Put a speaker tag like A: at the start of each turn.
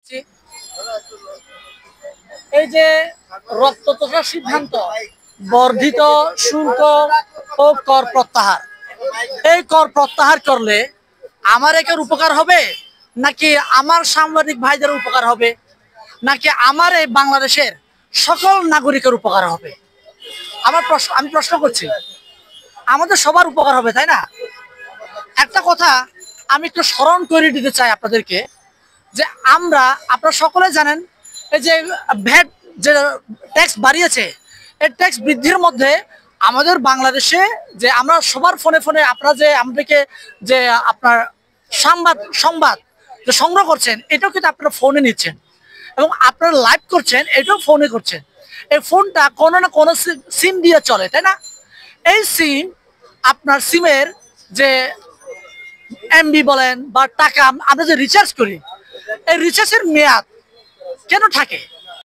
A: জি। এই যে রক্তচোষার সিদ্ধান্ত, বর্ধিত শুল্ক ও কর প্রত্যাহার, এই কর প্রত্যাহার করলে আমার একের উপকার হবে, নাকি আমার সাংবাদিক ভাইদের উপকার হবে, নাকি আমার এই বাংলাদেশের সকল নাগরিকের উপকার হবে? আমি প্রশ্ন করছি, আমাদের সবার উপকার হবে, তাই না? একটা কথা আমি একটু স্মরণ করে দিতে চাই আপনাদেরকে, যে আপনারা সকলে জানেন, এই যে ভ্যাট যে ট্যাক্স বাড়িয়েছে, এই ট্যাক্স বৃদ্ধির মধ্যে আমাদের বাংলাদেশে যে আমরা সবার ফোনে ফোনে আপনারা যে আমাদেরকে যে আপনার সংবাদ যে সংগ্রহ করছেন, এটাও কিন্তু আপনারা ফোনে নিচ্ছেন, এবং আপনারা লাইভ করছেন, এটাও ফোনে করছেন। এই ফোনটা কোনো না কোনো সিম দিয়ে চলে, তাই না? এই সিম, আপনার সিমের যে এমবি বলেন বা টাকা আমরা যে রিচার্জ করি, এই রিচার্জের মেয়াদ কেন থাকে?